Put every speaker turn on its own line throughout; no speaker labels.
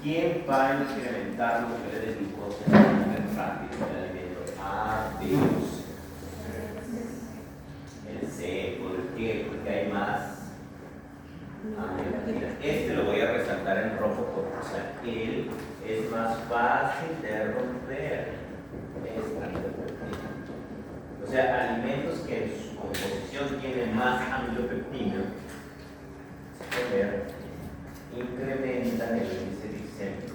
¿quién va a incrementar los niveles de glucosa más rápido en el alimento? A, B, el C. ¿Por qué? Porque hay más amilopectina. Este lo voy a resaltar en rojo porque, o sea, él es más fácil de romper. Esta amilopectina. O sea, alimentos que en su composición tienen más amilopectina, incrementan el índice glicémico.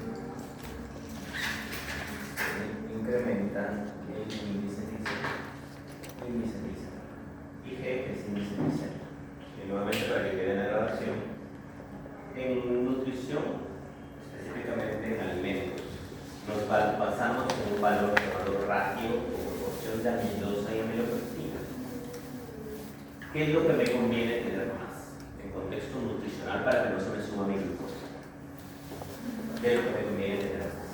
Incrementan el índice glicémico. Y G es índice glicémico. Y nuevamente para que quede en la grabación, en nutrición, específicamente en alimentos, nos basamos en un valor llamado ratio o proporción de amilosa y amilopectina. ¿Qué es lo que me conviene tener más en contexto nutricional para que no se me suma mi glucosa? ¿Qué es lo que me conviene tener más?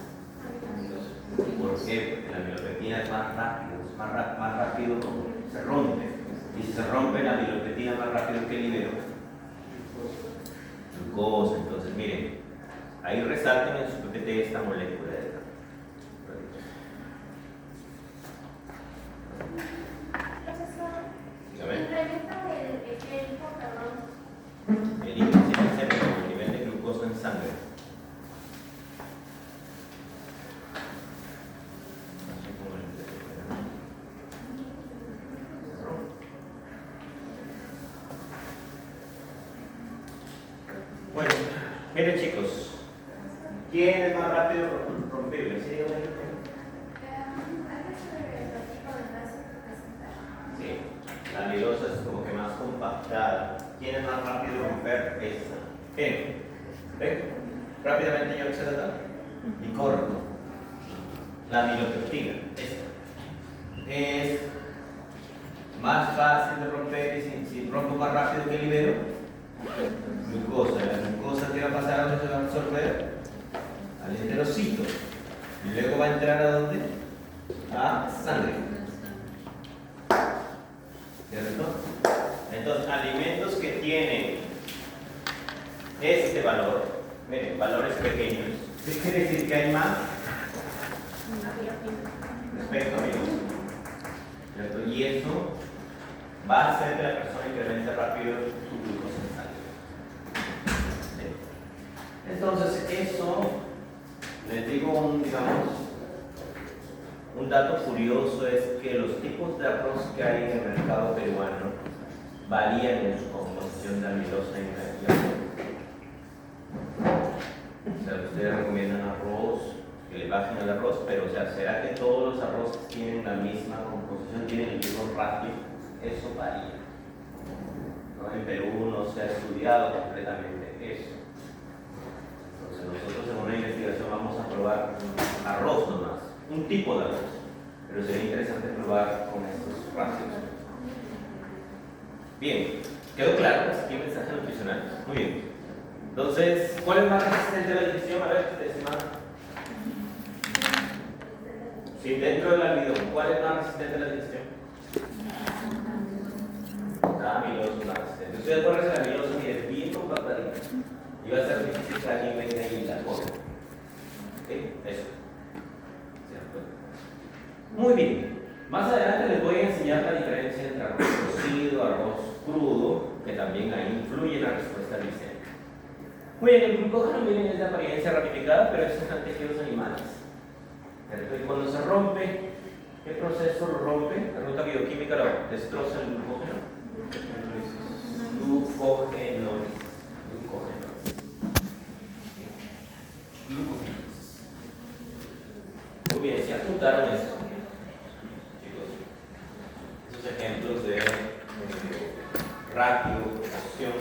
¿Por qué? Porque la amilopectina es más rápido, más rápido se rompe. Y si se rompe la amilopectina más rápido que libero, glucosa. Entonces, miren, ahí resalten en su PPT esta molécula de acá. El índice glicémico, el nivel de glucosa en sangre. Bueno, miren chicos, ¿quién es más rápido rompible? ¿Sí? Sí, la amilosa es como que más compactada. ¿Quién es más rápido romper? Esta. ¿Quién? ¿Ven? Rápidamente yo se la da y corto. La amilopectina, esta. Es más fácil de romper y si rompo más rápido que libero, glucosa. La glucosa que va a pasar a donde se va a absorber al enterocito y luego va a entrar a dónde? A sangre. ¿Cierto? Entonces, alimentos que tienen este valor, miren, valores pequeños, ¿qué quiere decir? Que hay más respecto a amigos. ¿Cierto? Y eso va a hacer que la persona incremente rápido su glucosa en sangre. ¿Sí? Entonces, eso, les digo un dato curioso es que los tipos de arroz que hay en el mercado peruano varían en su composición de amilosa y amilopectina. O sea, ustedes recomiendan arroz, que le bajen el arroz, pero o sea, ¿será que todos los arroces tienen la misma composición, tienen el mismo ratio? Eso varía. ¿No? En Perú no se ha estudiado completamente eso. Entonces nosotros en una investigación vamos a probar arroz nomás, un tipo de arroz, pero sería interesante probar con estos ratios. Bien, ¿quedó claro? Aquí el mensaje nutricional. Muy bien. Entonces, ¿cuál es más resistente a la digestión? A ver, decimal. Sí, dentro del almidón, ¿cuál es más resistente a la digestión? La amilosa más resistente. Ustedes acuerdan que la amilosa es bien compactadita y va a ser difícil que alguien venga y la corte. ¿Ok? Eso. ¿Cierto? Muy bien. Más adelante les voy a enseñar la diferencia entre arroz cocido, arroz crudo, que también ahí influye en la respuesta glicémica. Muy bien, el glucógeno miren es de apariencia ramificada, pero es en tejidos animales. Y cuando se rompe, ¿qué proceso lo rompe? La ruta bioquímica lo destroza el glucógeno. Glucógenos. Muy bien, si apuntaron esto, chicos, esos ejemplos de ratio, proporción.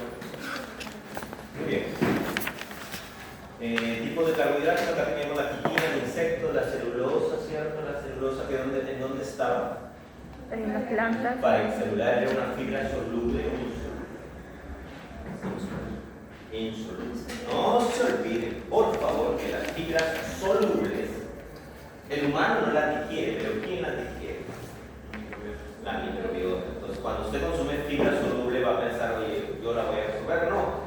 Muy bien. Tipos de carbohidratos, acá teníamos la quitina, el insecto, la celulosa, ¿cierto? La celulosa, que ¿en dónde estaba?
En las plantas.
Para el celular era una fibra soluble insoluble. No se olviden, por favor, que las fibras solubles, el humano no las digiere, pero ¿quién las digiere? La microbiota. Entonces, cuando usted consume fibra soluble, va a pensar, oye, yo la voy a absorber. No.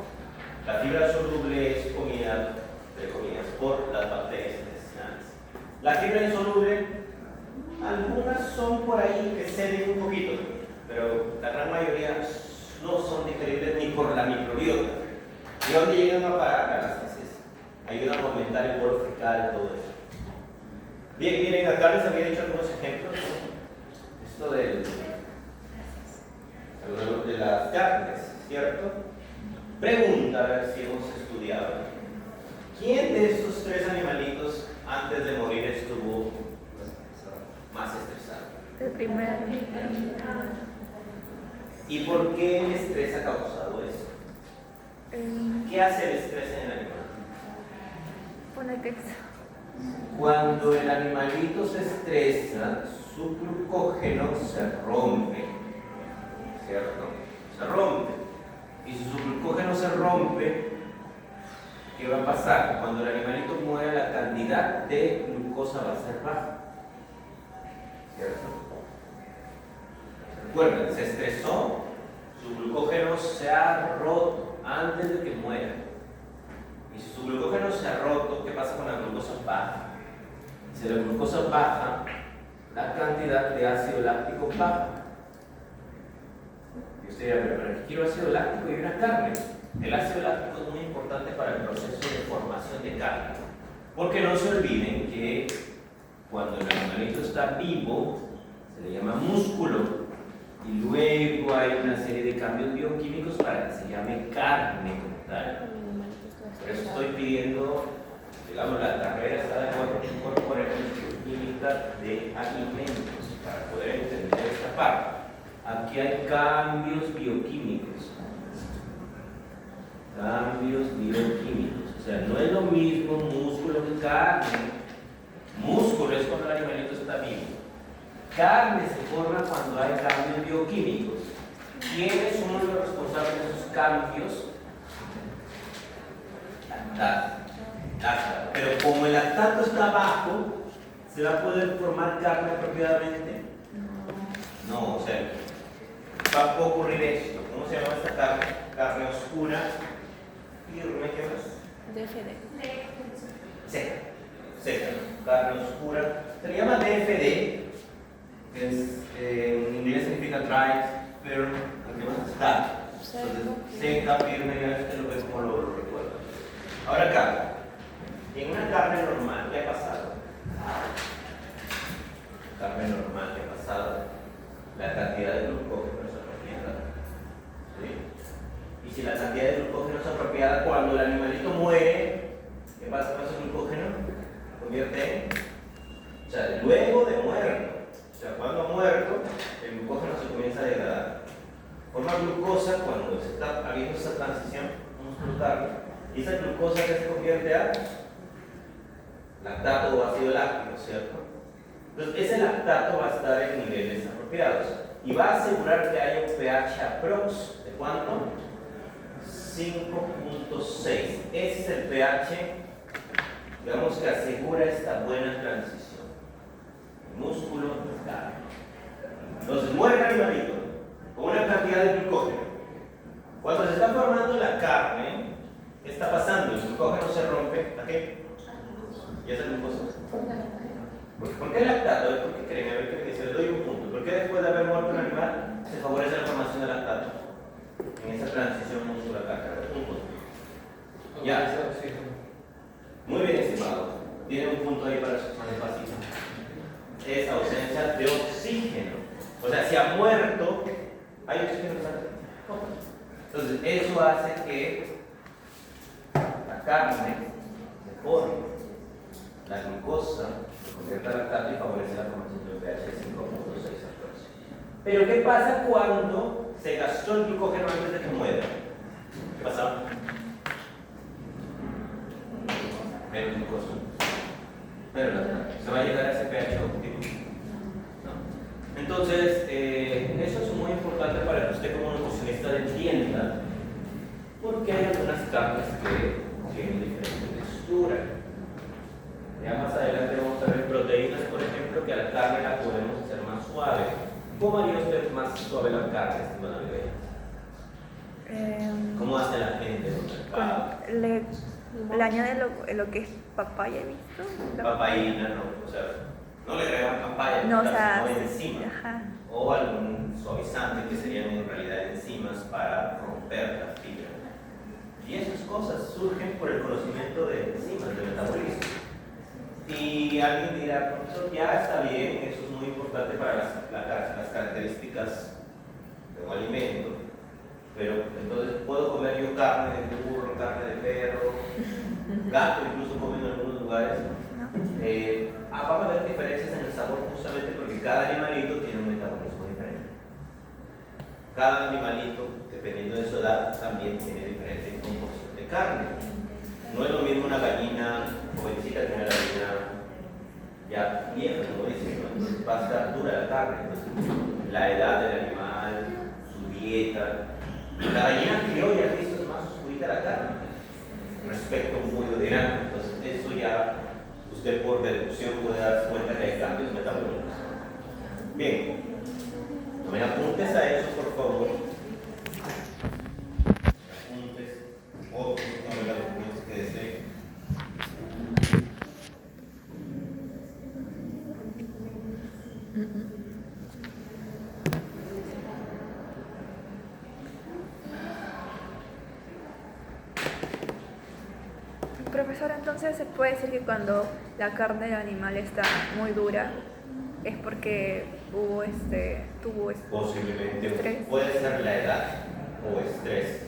La fibra soluble es comida, entre comillas, por son por ahí que ceden un poquito, pero la gran mayoría no son digeribles ni por la microbiota. ¿Y a dónde llegan a parar? A las heces. Ayudan a aumentar el bolo fecal, todo eso. Bien, miren, acá les había dicho algunos ejemplos. Esto de las carnes, ¿cierto? Pregunta, a ver si hemos estudiado. ¿Quién de estos tres animalitos antes de morir estuvo más estresado?
El primero.
¿Y por qué el estrés ha causado eso? ¿Qué hace el estrés en el animal?
Pone que
Cuando el animalito se estresa, su glucógeno se rompe, ¿cierto? Se rompe. Y si su glucógeno se rompe, ¿qué va a pasar? Cuando el animalito muera, la cantidad de glucosa va a ser baja, ¿cierto? Recuerden, se estresó, su glucógeno se ha roto antes de que muera. Y si su glucógeno se ha roto, ¿qué pasa con la glucosa baja? Si la glucosa baja, la cantidad de ácido láctico baja. Y usted dirá, pero aquí quiero ácido láctico y una carne. El ácido láctico es muy importante para el proceso de formación de carne. Porque no se olviden que cuando el animalito está vivo, se le llama músculo. Y luego hay una serie de cambios bioquímicos para que se llame carne como tal. Por eso estoy pidiendo, digamos, la carrera está de acuerdo con química de alimentos para poder entender esta parte. Aquí hay cambios bioquímicos. Cambios bioquímicos. O sea, no es lo mismo músculo que carne. Músculo es cuando el animalito está vivo. Carne se forma cuando hay cambios bioquímicos. ¿Quiénes son los responsables de esos cambios? Lactato. Pero como el lactato está bajo, ¿se va a poder formar carne apropiadamente? No, o sea, va a ocurrir esto. ¿Cómo se llama esta carne? Carne oscura, firme, ¿qué más?
DFD.
Seca. Seca. Carne oscura. Se le llama DFD, que es, en inglés significa dry, firm, ¿qué más? Está. Entonces, seca, firme, ya usted lo ve como lo recuerda. Ahora acá, en una carne normal, ¿qué ha pasado? Carne normal, ¿qué ha pasado? La cantidad de glucógeno es apropiada. ¿Sí? Y si la cantidad de glucógeno es apropiada, cuando el animalito muere, ¿qué pasa con ese glucógeno? Se convierte en, o sea, luego de muerto. O sea, cuando ha muerto, el glucógeno se comienza a degradar. Forma glucosa cuando se está habiendo esa transición músculo-carne. Y esa glucosa que se convierte a lactato o ácido láctico, ¿cierto? Entonces, ese lactato va a estar en niveles apropiados y va a asegurar que haya un pH aprox. ¿De cuánto? 5.6. Ese es el pH, digamos, que asegura esta buena transición. Músculo, carne. Entonces, muere el animalito con una cantidad de glucógeno. Cuando se está formando la carne, ¿qué está pasando? El glucógeno se rompe. ¿A qué? ¿Y esa glucosa? ¿Por qué el lactato? ¿Por qué creen? A ver qué dice. Les doy un punto. ¿Por qué después de haber muerto un animal se favorece la formación de lactato? En esa transición músculo-carne. Un punto. Ya. Muy bien, estimado. Tiene un punto ahí para su espacio. Es ausencia de oxígeno. O sea, si ha muerto, ¿hay oxígeno en sangre? No. Entonces, eso hace que la carne se forme, la glucosa se convierta en lactato y favorece la formación de un pH 5.6. Pero ¿qué pasa cuando se gastó el glucógeno antes de que muera? ¿Qué pasa? Menos glucosa. Pero se va a llegar a ese pH óptimo. ¿No? Entonces, eso es muy importante para que usted como nutricionista entienda, porque hay algunas carnes que tienen diferente textura. Ya más adelante vamos a ver proteínas, por ejemplo, que a la carne la podemos hacer más suave. ¿Cómo haría usted más suave la carne, estimada bebé? ¿Cómo hace la gente en el mercado?
Le añade lo que es papaya, ¿he visto?
Papaína, ¿no? O sea, No le agregan papaya,
No, o sea,
sino enzima.
ajá.
O algún suavizante que serían en realidad enzimas para romper la fibra. Y esas cosas surgen por el conocimiento de enzimas, de metabolismo. Y alguien dirá, profesor, ya está bien, eso es muy importante para las características de un alimento, pero entonces puedo comer yo carne de burro, carne de perro, gato incluso comen en algunos lugares. Va a haber diferencias en el sabor justamente porque cada animalito tiene un metabolismo diferente. Cada animalito, dependiendo de su edad, también tiene diferente composición de carne. No es lo mismo una gallina jovencita que una gallina ya vieja, como dicen, ¿no? Entonces va a estar dura la carne. Entonces, la edad del animal, su dieta. La gallina criolla, visto, es más oscurita la carne respecto a un pollo de grano. Entonces, eso ya usted por deducción puede darse cuenta que hay cambios metabólicos. Bien, tomen apuntes a eso, por favor. Apuntes, otros, tomen los documentos que deseen.
Profesor, entonces se puede decir que cuando la carne del animal está muy dura es porque tuvo
Posiblemente
estrés.
puede ser la edad o estrés,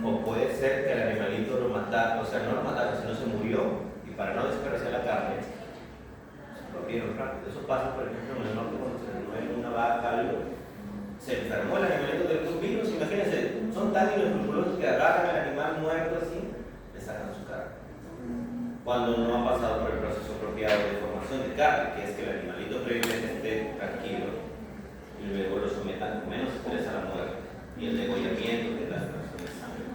o puede ser que el animalito lo mataron, o sea, no lo mataron, sino se murió y para no desperdiciar la carne lo vieron rápido. Eso pasa, por ejemplo, en el norte cuando se muere una vaca, algo, se enfermó el animalito de un virus. Imagínense, son tan inescrupulosos que agarran al animal muerto así, le sacan su carne. Cuando no ha pasado por el proceso apropiado de formación de carne, que es que el animalito previamente esté tranquilo y luego lo sometan con menos estrés a la muerte, y el degollamiento que es la extracción de sangre.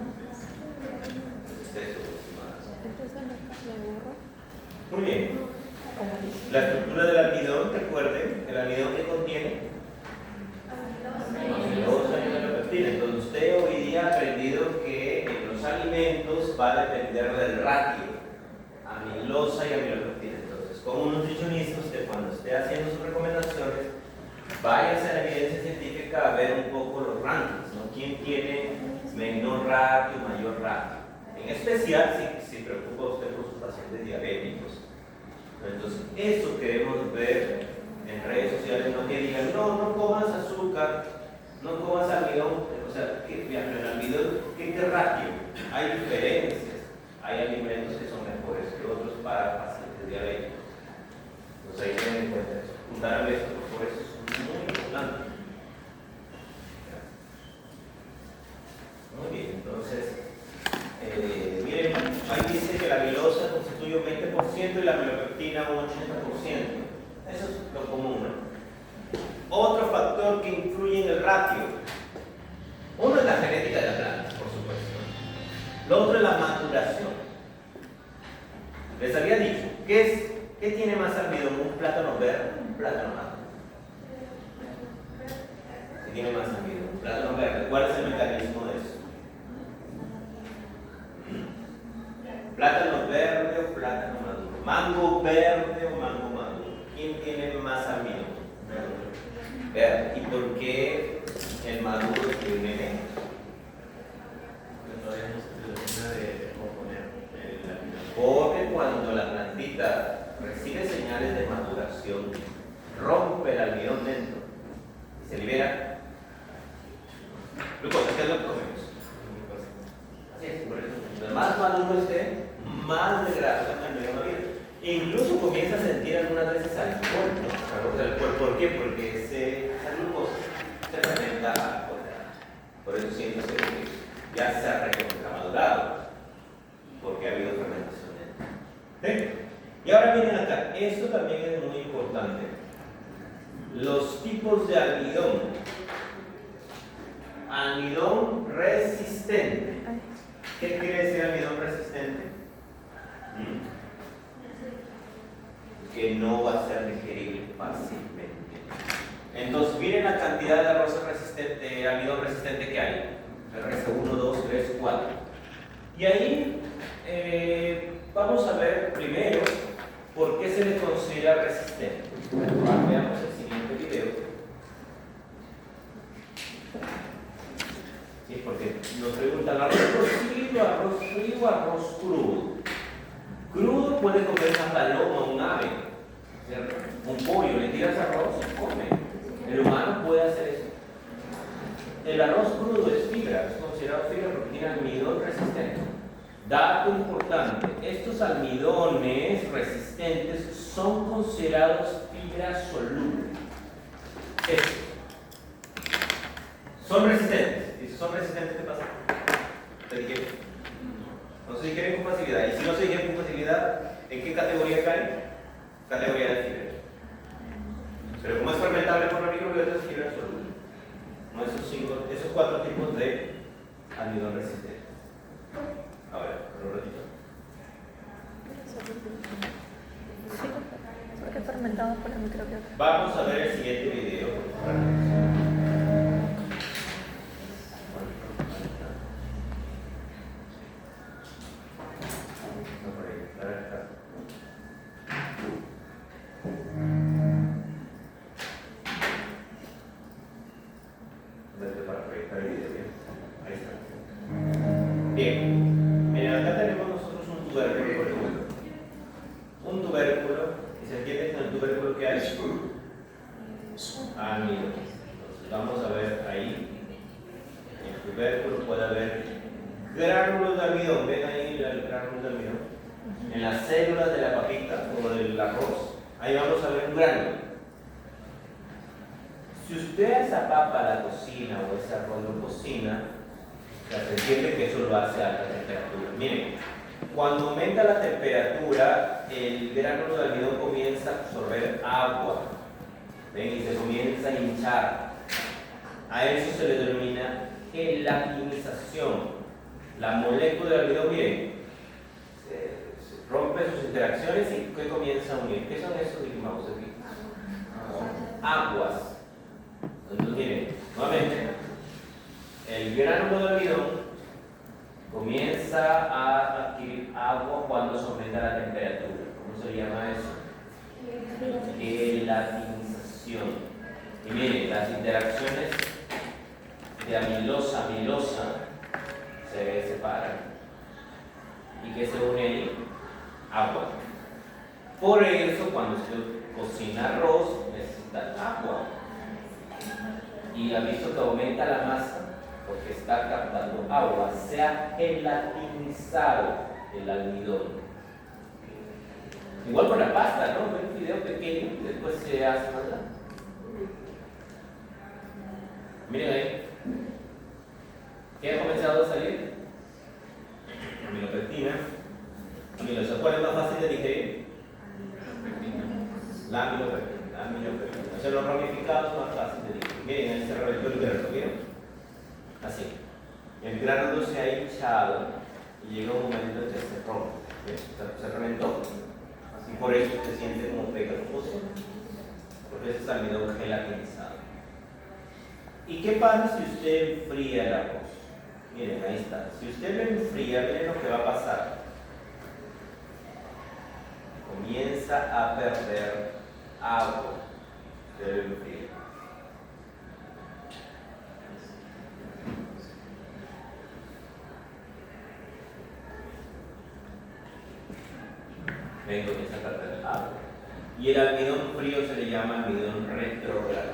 Muy bien. La estructura del almidón, recuerden, el almidón que contiene amilosa y amilopectina. Entonces usted hoy día ha aprendido que en los alimentos va a depender del ratio amilosa y amilopectina. Entonces, como un nutricionista, usted cuando esté haciendo sus recomendaciones, váyase a la evidencia científica a ver un poco los rankings, ¿no? ¿Quién tiene menor ratio, mayor ratio? En especial si preocupa usted por sus pacientes diabéticos. Entonces, eso queremos ver en redes sociales, no que digan, no comas azúcar, no comas almidón, o sea, en el almidón, ¿qué ratio? Hay diferencias, hay alimentos que son mejores que otros para pacientes diabéticos. Entonces, ahí tienen en cuenta eso. Juntar esto, por eso es muy importante. Muy bien, entonces, miren, ahí dice que la amilosa constituye un 20% y la amilopectina un 80%. Eso es lo común, ¿no? Otro factor que influye en el ratio. Uno es la genética de las plantas, por supuesto. Lo otro es la maturación. Les había dicho, ¿qué tiene más almidón? ¿Un plátano verde o un plátano maduro? ¿Qué tiene más almidón? Un plátano verde. ¿Cuál es el mecanismo de eso? ¿Plátano verde o plátano maduro? ¿Mango verde o mango maduro? ¿Quién tiene más almidón? Verde. ¿Y por qué el maduro tiene menos? Porque cuando la plantita recibe señales de maduración, rompe el almidón dentro y se libera glucosa, que es lo que comemos. Así es, por eso. Mientras más maduro esté, más de grasa almidón había. Incluso comienza a sentir algunas veces alcohol del cuerpo. ¿Por qué? Porque esa glucosa se fermenta al poder. Por eso siento que ya se ha recontramadurado, porque ha habido fermentación dentro. ¿Sí? Y ahora miren acá, esto también es muy importante. Los tipos de almidón. Almidón resistente. ¿Qué quiere decir almidón resistente? Que no va a ser digerible fácilmente. Entonces, miren la cantidad de arroz resistente, de almidón resistente que hay. RS1, 2, 3, 4. Y ahí vamos a ver primero por qué se le considera resistente. Veamos el siguiente video. Sí, porque nos preguntan arroz cocido, arroz frío, arroz crudo. Crudo puede comer una paloma, un ave, ¿cierto? Un pollo, le tiras arroz y come. El humano puede hacer eso. El arroz crudo es fibra, es considerado fibra porque tiene almidón resistente. Dato importante, estos almidones resistentes son considerados fibra soluble. Son resistentes. Y si son resistentes, ¿qué pasa? ¿Se digieren? No se digieren con facilidad. Y si no se digieren con facilidad, ¿en qué categoría caen? Categoría de fibra. Pero como es fermentable por la microbiota, es fibra soluble. No esos 4 tipos de almidón resistente. Ahora, un ratito.
Sí, porque fermentado por la microbiota.
Vamos a ver el siguiente video. Para proyectar el video, bien. Ahí está. Bien. Miren, acá tenemos nosotros un tubérculo. Un tubérculo, y se entiende con el tubérculo que hay almidón. Entonces vamos a ver ahí. En el tubérculo puede haber gránulos de almidón. ¿Ven ahí el gránulo de almidón? En las células de la papita o del arroz, ahí vamos a ver un gránulo. Si usted a esa papa la cocina o ese arroz lo cocina, se entiende que eso lo hace a alta temperatura. Miren, cuando aumenta la temperatura, el gránulo de almidón comienza a absorber agua. ¿Ven? Y se comienza a hinchar. A eso se le denomina gelatinización. La molécula de almidón, miren, se rompe sus interacciones y ¿qué comienza a unir? ¿Qué son esos, digamos, aquí? Aguas. Entonces, miren, nuevamente, el gránulo de almidón comienza a adquirir agua cuando se aumenta la temperatura. ¿Cómo se llama eso? Gelatinización. Y miren, las interacciones de amilosa se separan. ¿Y qué se une ahí? Agua. Por eso, cuando se cocina arroz, necesita agua. Y ha visto que aumenta la masa porque está captando agua, se ha gelatinizado el almidón. Igual con la pasta, ¿no? Ven un video pequeño y después se hace más grande. Miren ahí. ¿Qué ha comenzado a salir? Amilopectina. ¿Cuál es más fácil de digerir? La amilopectina. O sea, los ramificados más fácil de digerir. Miren, ahí se reventó el grano, ¿vieron? Así. El grano se ha hinchado y llega un momento en que se rompe. Se reventó. Y por eso se siente como pegajoso. Porque ese es almidón gelatinizado. ¿Y qué pasa si usted enfría el arroz? Miren, ahí está. Si usted lo enfría, miren lo que va a pasar. Comienza a perder agua. Usted lo enfría. Ven, comienza a perder agua. Y el almidón frío se le llama almidón retrógrado.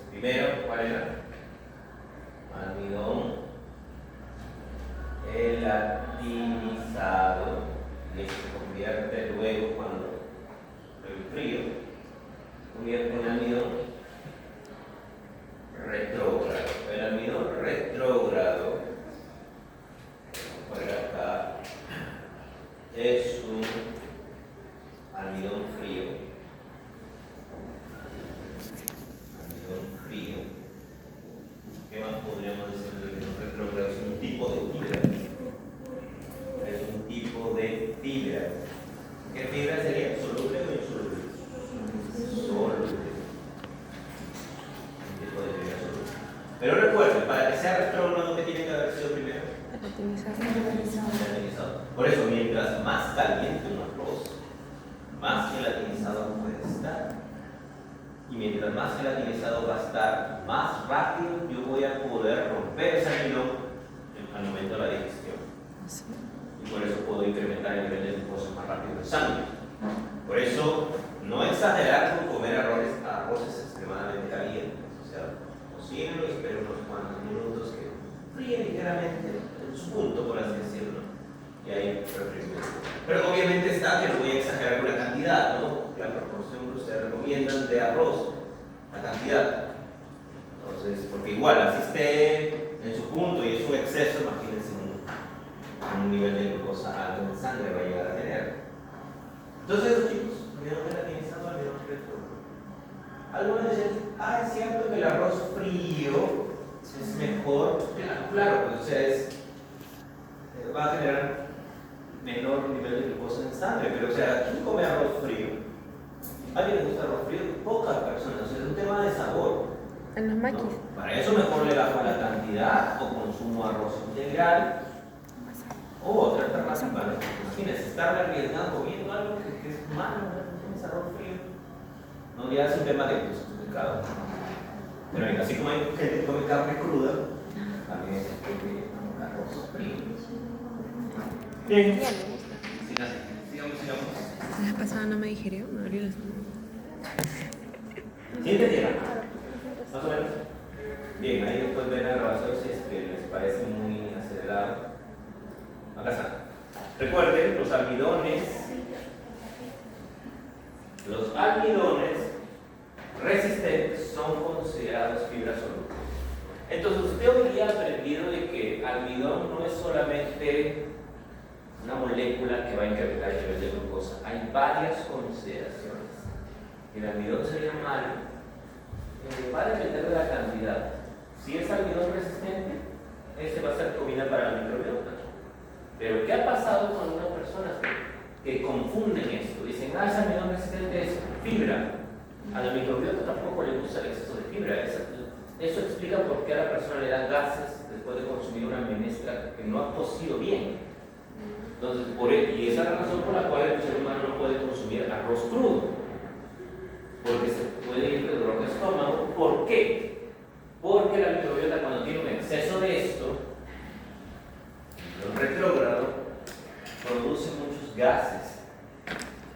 Primero, ¿cuál era? Almidón gelatinizado, que se convierte luego cuando el frío convierte en almidón retrógrado. El almidón retrógrado, por acá, es un almidón frío. ¿Qué más podríamos decir de almidón retrógrado? Es un tipo de fibra. Es un tipo de fibra. ¿Qué fibra sería? ¿Soluble o insoluble? Soluble. Un tipo de fibra soluble. Pero recuerden, para que sea retrógrado, ¿qué tiene que haber sido primero? Gelatinizado. Por eso, mientras más caliente un arroz, más gelatinizado gelatinizado puede estar. Y mientras más gelatinizado va a estar, más rápido yo voy a poder romper ese almidón al momento de la digestión. Y por eso puedo incrementar el nivel de glucosa más rápido en sangre. Por eso, no exagerar con comer arroces extremadamente calientes. O sea, cocínenlo y esperen unos cuantos minutos que fríen ligeramente en su punto, por así decirlo. Y ahí refresco. Pero obviamente está que no voy a exagerar con la cantidad, ¿no? La proporción que ustedes recomiendan de arroz, la cantidad. Entonces, porque igual, así esté en su punto y es un exceso, imagínense un nivel de glucosa alto en sangre va a llegar a tener. Entonces, los chicos, almidón gelatinizado, almidón fresco. Algunos dicen, es cierto que el arroz frío es mejor. Claro, pues, o sea, va a generar menor nivel de glucosa en sangre, pero o sea, ¿quién come arroz frío? ¿A alguien le gusta arroz frío? Pocas personas, o sea, es un tema de sabor.
En los maquis.
¿No? Para eso mejor le bajo la cantidad o consumo arroz integral o otra alternativa. Imagínense, estar arriesgando comiendo algo que es malo, no tienes arroz frío. No, ya es un tema de justificado. Pero bien, así como hay gente que come carne cruda, también hay gente que come arroz frío. Bien. Sigamos.
La vez pasada no me digerió, me abrió el estómago.
¿Sí entendieron? Más o menos. Bien, ahí después ven la grabación si es que les parece muy acelerado. Acá está. Recuerden, los almidones resistentes son considerados fibras solubles. Entonces, usted hoy día ha aprendido de que almidón no es solamente una molécula que va a incrementar el nivel de glucosa. Hay varias consideraciones. El almidón sería malo, va a depender de la cantidad. Si es almidón resistente, ese va a ser comida para la microbiota. Pero ¿qué ha pasado con unas personas que confunden esto? Dicen, ese almidón resistente es fibra. A la microbiota tampoco le gusta el exceso de fibra. Eso explica por qué a la persona le dan gases después de consumir una menestra que no ha cocido bien. Entonces, y esa es la razón por la cual el ser humano no puede consumir arroz crudo, porque se puede ir de dolor de estómago. ¿Por qué? Porque la microbiota, cuando tiene un exceso de esto, el retrógrado, produce muchos gases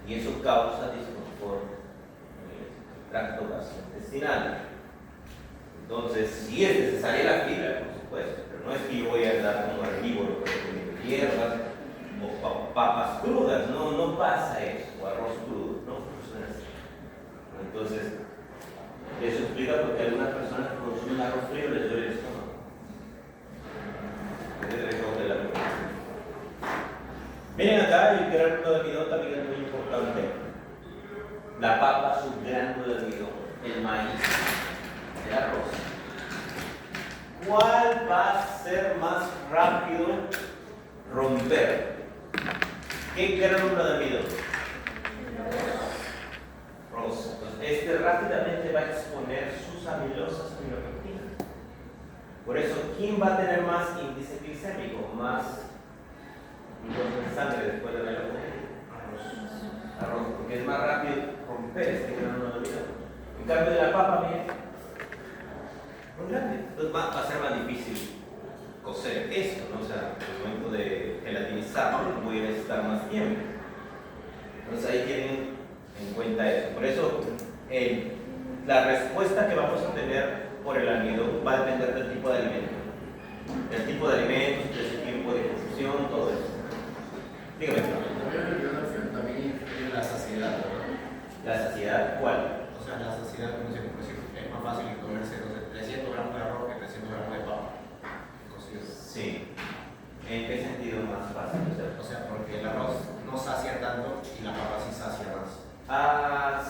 y eso causa disconfort en el tracto gastrointestinal. Entonces, sí es necesaria la fibra, por supuesto, pero no es que yo voy a dar como herbívoro comiendo hierbas o papas crudas, no pasa eso, o arroz crudo, ¿no? Entonces, eso explica por qué algunas personas que consumen arroz frío les duele el estómago. Miren acá, el gránulo de almidón también es muy importante. La papa, su gránulo de almidón, el maíz, el arroz. ¿Cuál va a ser más rápido romper? ¿Qué gránulo de almidón? Rosa. Entonces, rápidamente va a exponer sus amilosas aminopeptinas. Por eso, ¿quién va a tener más índice glicémico? Más glucosa en sangre después de la comida. Arroz, porque es más rápido romper este gránulo de almidón. En cambio de la papa, miren, muy grande. Entonces va a ser más difícil cocer esto, ¿no? O sea, en el momento de gelatinizarlo voy a necesitar más tiempo. Entonces ahí tienen en cuenta eso. Por eso la respuesta que vamos a tener por el almidón va a depender del tipo de alimento. El tipo de alimentos, de su tiempo de confusión, todo eso. Dígame.
También influye la saciedad, ¿verdad?
¿La saciedad cuál?
O sea, la saciedad, como es más fácil comerse 300 gramos de arroz que 300 gramos de papa.
Sí. ¿En qué sentido más fácil?
O sea, porque el arroz no sacia tanto y la papa sí sacia más.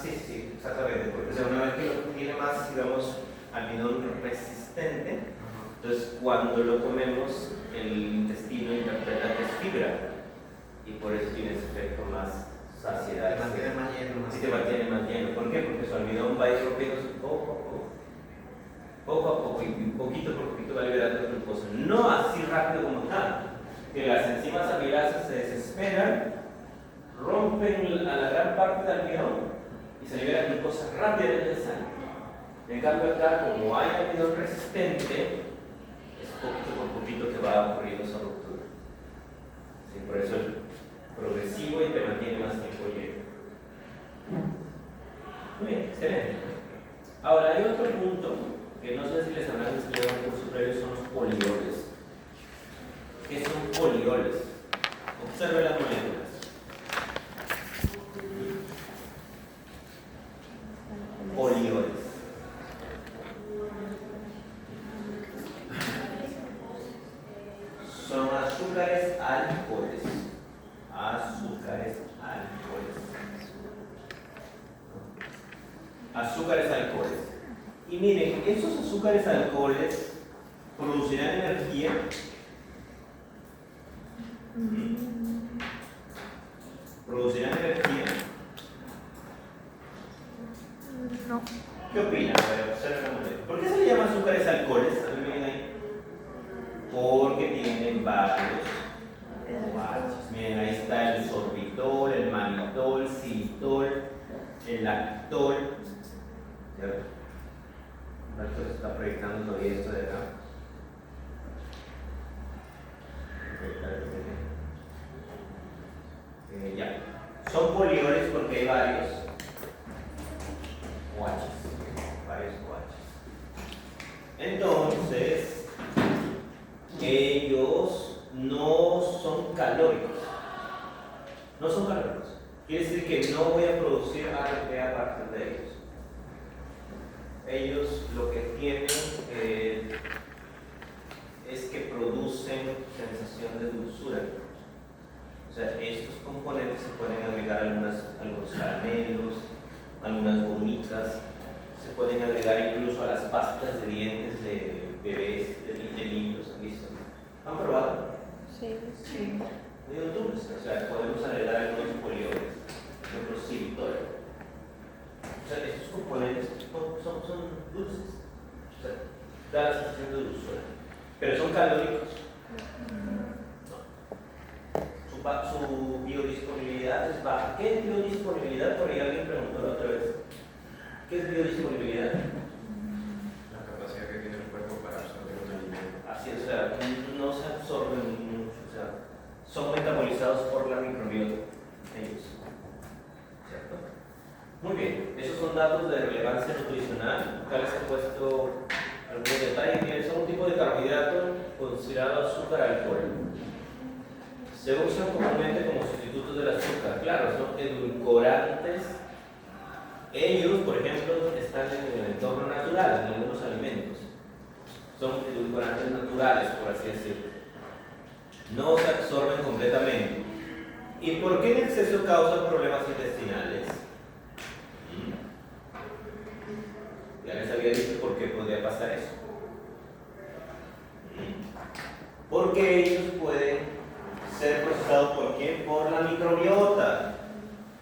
Sí, exactamente. Porque o sea, una vez que lo tiene más, digamos, almidón resistente, entonces cuando lo comemos, el intestino interpreta que es fibra y por eso tiene ese efecto más saciedad.
Te mantiene más lleno.
Sí, te mantiene más lleno. ¿Por qué? Porque su almidón va a ir rompiéndose poco a poco. Poco a poco y poquito por poquito va liberando glucosa. No así rápido como tal, que las enzimas amilasas se desesperan, rompen a la gran parte del almidón y se libera glucosa rápidamente en sangre. En cambio acá, como hay almidón resistente, es poquito por poquito que va ocurriendo esa ruptura. Sí, por eso es progresivo y te mantiene más tiempo lleno. Muy bien, excelente. Ahora hay otro punto que no sé si les habrán enseñado en el curso previo, son los polioles. ¿Qué son polioles? Observe las moléculas. Polioles. Son azúcares alcoholes. Azúcares alcoholes. Azúcares alcoholes. Y miren, esos azúcares alcoholes producirán energía. ¿Producirán energía?
No.
¿Qué opinan? A ver, observen. ¿Por qué se le llama azúcares alcoholes? A ver, miren ahí. Porque tienen varios OH. Miren, ahí está el sorbitol, el mannitol, xilitol, el lactol. ¿Cierto? El lactol se está proyectando todavía esto de acá. Ya. Son polioles porque hay varios OH. Varios OH. Entonces, ellos no son calóricos. No son calóricos. Quiere decir que no voy a producir ATP a partir de ellos. Ellos lo que tienen es que producen sensación de dulzura. O sea, estos componentes se pueden agregar algunos caramelos, algunas gomitas, se pueden agregar incluso a las pastas de dientes de bebés, de niños, ¿han visto? ¿Han probado?
Sí.
Sí. Medio dulce, o sea, podemos agregar algunos polioles, por ejemplo, xilitol. O sea, estos componentes son dulces, o sea, da la sensación de dulzura, pero son calóricos. Su biodisponibilidad es baja. ¿Qué es biodisponibilidad? Por ahí alguien preguntó la otra vez. ¿Qué es biodisponibilidad?
La capacidad que tiene el cuerpo para absorber un alimento.
Así es, o sea, no se absorben mucho, o sea, son metabolizados por la microbiota. Ellos. ¿Cierto? Muy bien, esos son datos de relevancia nutricional. Acá les he puesto algunos detalles. Son un tipo de carbohidrato considerado azúcar alcohol. Se usan comúnmente como sustitutos del azúcar. Claro, son edulcorantes. Ellos, por ejemplo, están en el entorno natural, en algunos alimentos. Son edulcorantes naturales, por así decirlo. No se absorben completamente. ¿Y por qué en exceso causa problemas intestinales? Ya les había dicho por qué podría pasar eso. Porque ellos pueden ser procesados ¿por qué? Por la microbiota.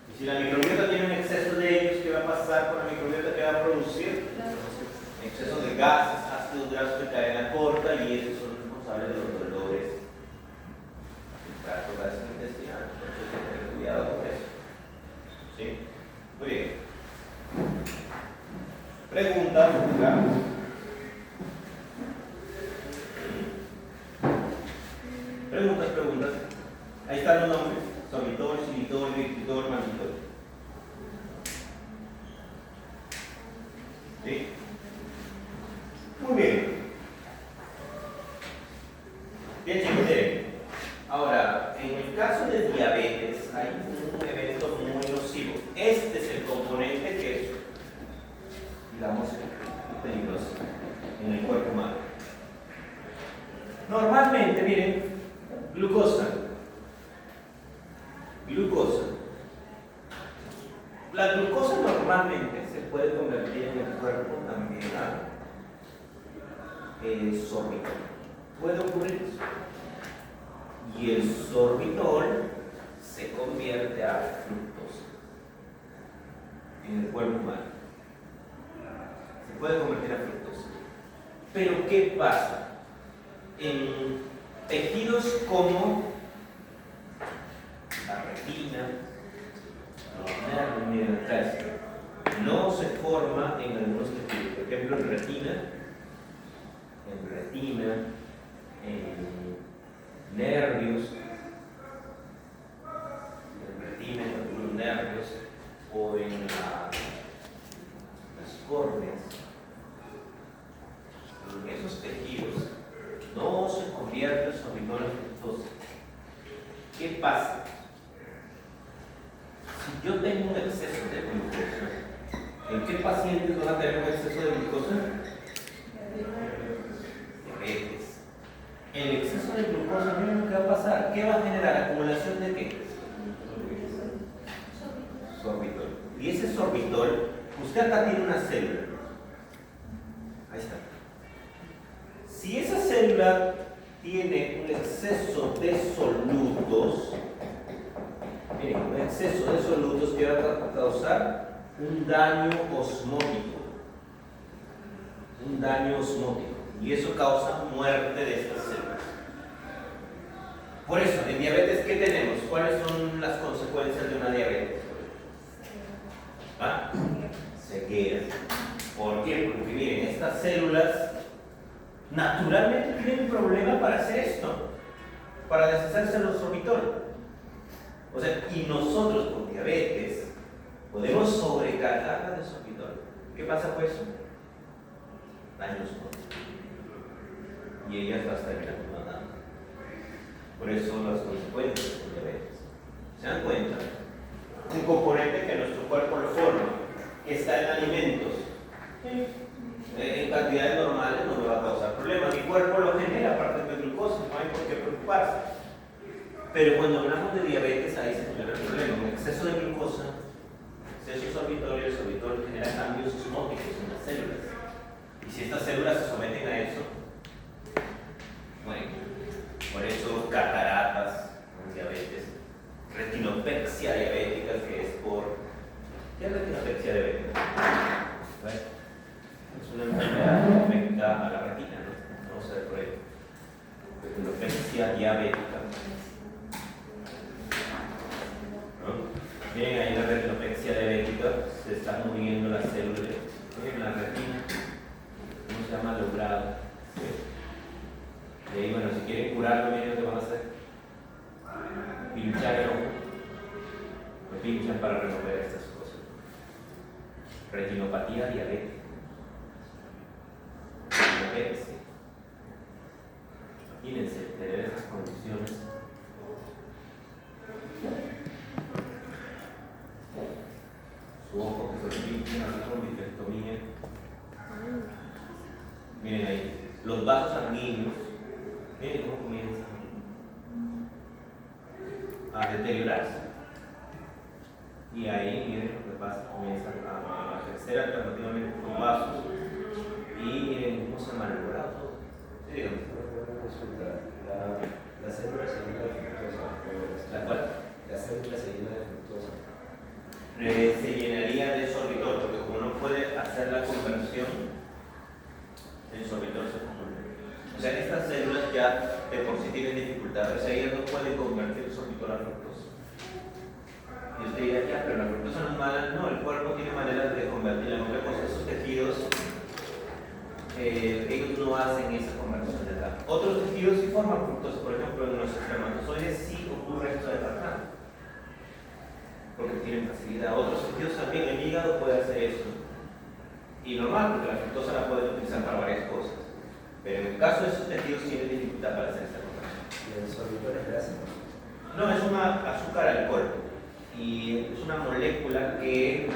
Y si la microbiota tiene un exceso de ellos, ¿qué va a pasar con la microbiota? ¿Qué va a producir? Exceso de gases, ácidos grasos de cadena corta, y esos son responsables de los dolores del tracto gastrointestinal. Entonces hay que tener cuidado con eso. ¿Sí? Muy bien. Pregunta, Carlos. Preguntas. Ahí están los nombres: sorbitol, xilitol, eritritol, mannitol. ¿Sí? Muy bien. Bien, chicos, miren. Ahora, en el caso de diabetes, hay un evento muy nocivo. Este es el componente que es, digamos, peligroso en el cuerpo humano. Normalmente, miren, glucosa. La glucosa normalmente se puede convertir en el cuerpo también a sorbitol. Puede ocurrir eso. Y el sorbitol se convierte a fructosa en el cuerpo humano. Se puede convertir a fructosa. Pero ¿qué pasa? En tejidos como la retina, los nervios, miren acá, forma en algunos tejidos, por ejemplo en retina, en nervios, en algunos nervios o en las córneas. En esos tejidos no se convierte el sorbitol en fructosa. ¿Qué pasa? Si yo tengo un exceso de glucosa, ¿en qué pacientes van a tener un exceso de glucosa? Diabetes. El exceso de glucosa, miren qué va a pasar. ¿Qué va a generar? ¿Acumulación de qué? Sorbitol. Y ese sorbitol, usted acá tiene una célula. Ahí está. Si esa célula tiene un exceso de solutos, miren, un exceso de solutos que va a causar un daño osmótico. Un daño osmótico. Y eso causa muerte de estas células. Por eso, en diabetes, ¿qué tenemos? ¿Cuáles son las consecuencias de una diabetes? ¿Ah? Ceguera. ¿Por qué? Porque miren, estas células naturalmente tienen un problema para hacer esto, para deshacerse de los sorbitol. O sea, y nosotros con diabetes podemos sobrecargarla de sorbitol. ¿Qué pasa pues? Daños y ellas las terminan matando. Por eso las consecuencias con diabetes. ¿Se dan cuenta? Un componente que nuestro cuerpo lo forma, que está en alimentos, en cantidades normales no me va a causar problemas. Mi cuerpo lo genera aparte de glucosa, no hay por qué preocuparse. Pero cuando hablamos de diabetes, ahí se genera el problema. Un exceso de glucosa, exceso de sorbitol, y el sorbitol genera cambios osmóticos en las células. Y si estas células se someten a eso, bueno, por eso cataratas, diabetes, retinopexia diabética, que es por... ¿Qué es retinopexia diabética? Bueno, es una enfermedad que afecta a la retina, ¿no? Vamos a ver por ahí. Retinopexia diabética. ¿No? Miren ahí la retinopexia diabética, se están muriendo las células. Miren la retina, ¿cómo se llama? Logrado. Y ahí, bueno, si quieren curarlo, miren lo que van a hacer. Pinchar el ojo. Lo pinchan para remover estas cosas. Retinopatía diabética. Diabetes. Imagínense tener esas condiciones. Su ojo que se lo pinchan así con vitrectomía. Miren ahí. Los vasos sanguíneos. Miren cómo comienzan a deteriorarse. Y ahí, miren lo que pasa, comienzan a crecer alternativamente con vasos. Y miren cómo se ha malogrado todo. Sí, dígame.
La célula se llena de fructosa.
¿La cual?
La célula se llena de fructosa.
Se llenaría de sorbitol, porque como no puede hacer la conversión, el sorbitol se acumula. O sea, estas células ya de por sí tienen dificultades, o sea, ellas no pueden convertir el sorbitol a fructosa. Y usted dirá, ya, pero la fructosa no es mala. No, el cuerpo tiene maneras de convertirla. En otra cosa, esos tejidos, ellos no hacen esa conversión de edad. Otros tejidos sí forman fructosa, por ejemplo, en los espermatozoides sí ocurre esto de verdad, porque tienen facilidad. Otros tejidos también, el hígado puede hacer eso. Y normal, porque la fructosa la pueden utilizar para varias cosas. Pero en el caso de esos tejidos tienen dificultad para hacer esta conversión.
¿Y el sorbitol es grasa?
No, es una azúcar alcohol. Y es una molécula que,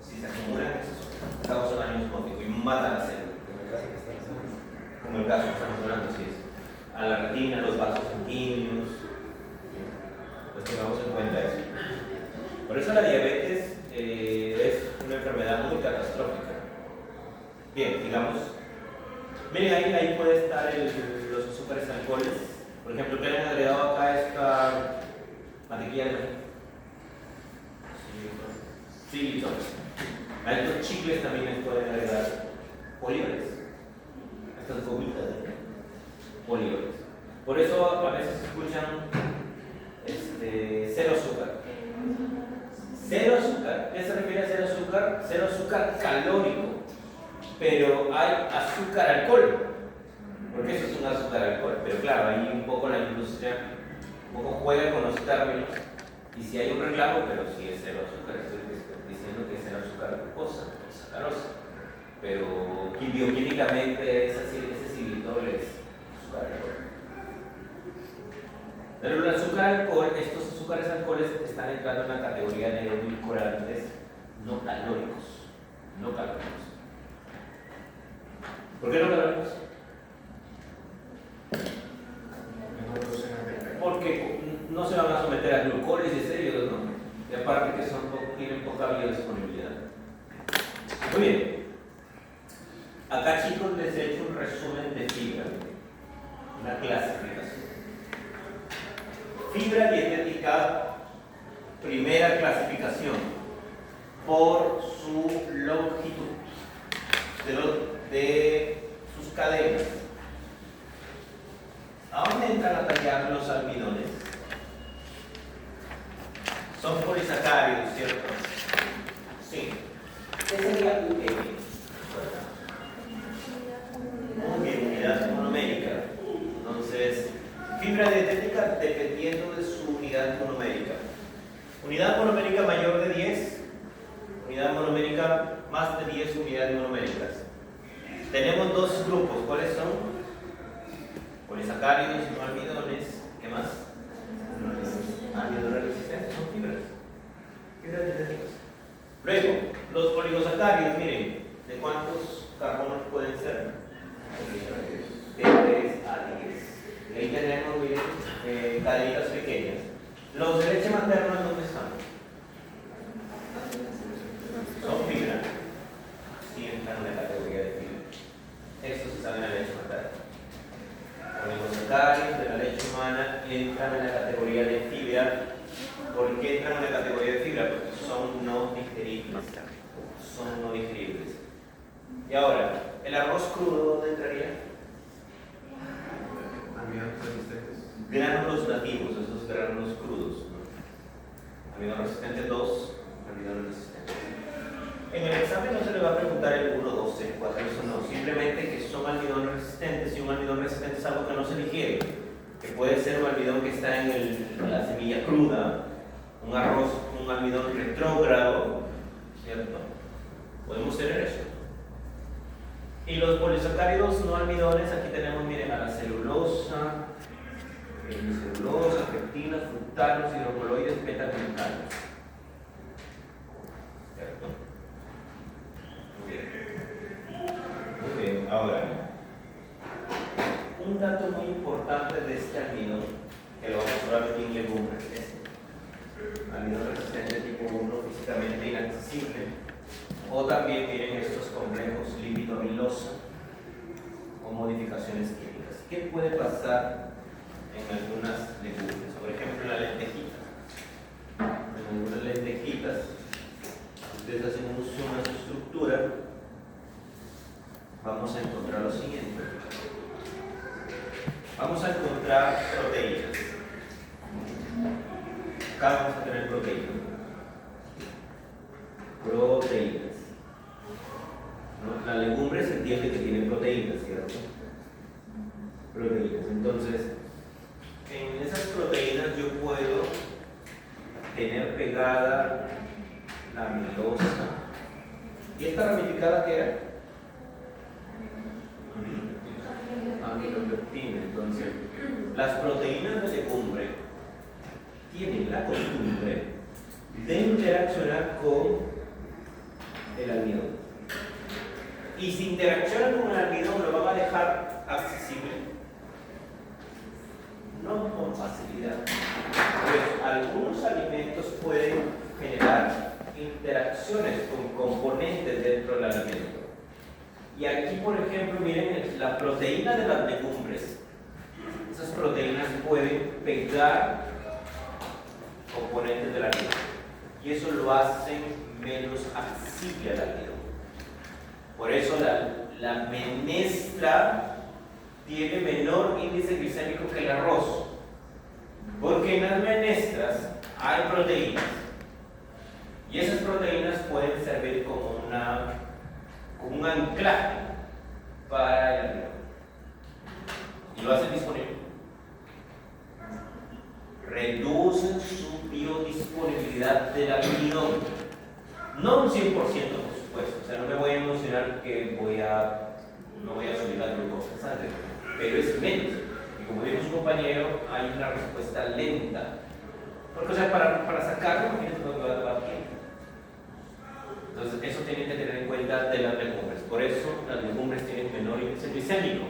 si se acumula en exceso, causa daño osmótico y mata la célula.
Como el caso que estamos hablando.
Como el caso que estamos hablando, sí es. A la retina, a los vasos sanguíneos. Pues tengamos en cuenta eso. Por eso la diabetes es una enfermedad muy catastrófica. Bien, digamos, miren ahí puede estar los azúcares alcoholes. Por ejemplo, que le han agregado acá esta mantequilla de maíz. Xilitol. A estos chicles también les pueden agregar polioles. Estas gomitas de polioles. Por eso a veces escuchan cero azúcar. Cero azúcar. ¿Qué se refiere a cero azúcar? Cero azúcar calórico. pero hay azúcar-alcohol, porque eso es un azúcar-alcohol, pero claro, ahí un poco la industria un poco juega con los términos, y si hay un reclamo, pero si es cero azúcar, estoy diciendo que es cero azúcar glucosa, o sacarosa, pero bioquímicamente ese xilitol es azúcar-alcohol. Pero el azúcar-alcohol, estos azúcares alcoholes están entrando en la categoría de edulcorantes no calóricos. No calóricos. ¿Por qué no calóricos? Porque no se van a someter a glucólisis ellos, ¿no? Y aparte que tienen poca biodisponibilidad. Muy bien. Acá, chicos, les he hecho un resumen de fibra, una clasificación. Fibra dietética, primera clasificación, por su longitud de sus cadenas. ¿A dónde entran a tallar los almidones? Son polisacáridos, ¿cierto? Sí. ¿Qué sería UM? Muy bien, unidad monomérica. Entonces, fibra dietética dependiendo de su unidad monomérica. Unidad monomérica mayor de 10, unidad monomérica más de 10 unidades monoméricas. Tenemos dos grupos, ¿cuáles son? Polisacáridos, no almidones. ¿Qué más? Almidones resistentes, son fibras. Fibras dietéticas. Luego, los oligosacáridos, miren, ¿de cuántos carbonos pueden ser? De 3 a 10. Ahí tenemos, miren, cadenitas pequeñas. Los de leche materna, ¿dónde están? Son fibras. Sí entran en la categoría de fibra. Estos están en la leche materna. Oligosacáridos de la leche humana entran en la categoría de fibra. ¿Por qué entran en la categoría de fibra? Porque son no digeribles. Son no digeribles. Y ahora, ¿el arroz crudo dónde entraría?
Almidones resistentes.
Gránulos nativos, esos gránulos crudos, ¿no? Almidón resistente 2, almidón resistente. En el examen no se le va a preguntar el 1, 2, 3, 4, eso no. Simplemente que son almidones resistentes, y un almidón resistente es algo que no se digiere. Que puede ser un almidón que está en la semilla cruda, un arroz, un almidón retrógrado, ¿cierto? Podemos tener eso. Y los polisacáridos no almidones, aquí tenemos, miren, a la celulosa, pectinas, fructanos, hidrocoloides, beta-glucanos. ¿Cierto? Muy bien. Muy bien, ahora, un dato muy importante de este almidón, que lo vamos a hablar aquí en legumbres, es almidón resistente tipo 1, físicamente inaccesible. O también miren estos complejos lípido-amilosa o modificaciones químicas. ¿Qué puede pasar en algunas legumbres? Por ejemplo, en la lentejita. En algunas lentejitas, ustedes hacen un zoom a su estructura, vamos a encontrar lo siguiente. Vamos a encontrar proteínas. Acá vamos a tener proteínas. Proteínas. ¿No? La legumbre se entiende que tiene proteínas, ¿cierto? Proteínas. Entonces, en esas proteínas yo puedo tener pegada la amilosa. ¿Y esta ramificada qué era? Amilopectina. Entonces, las proteínas de legumbre tienen la costumbre de interaccionar con el almidón. Y si interaccionan con el almidón, ¿lo van a dejar accesible? No con facilidad. Pues algunos alimentos pueden generar interacciones con componentes dentro del alimento. Y aquí, por ejemplo, miren la proteína de las legumbres. Esas proteínas pueden pegar componentes del almidón. Y eso lo hace menos accesible al almidón. Por eso la menestra tiene menor índice glicémico que el arroz. Porque en las menestras hay proteínas. Y esas proteínas pueden servir como como un anclaje para el almidón. Y lo hacen disponible. Reducen su biodisponibilidad del almidón. No un 100%, por supuesto. O sea, no me voy a emocionar que no voy a subir la glucosa en sangre, pero es menos. Y como dijo su compañero, hay una respuesta lenta. Porque, o sea, para sacarlo, imagínate lo que va a tomar tiempo. Entonces, eso tienen que tener en cuenta de las legumbres. Por eso, las legumbres tienen menor índice glicémico.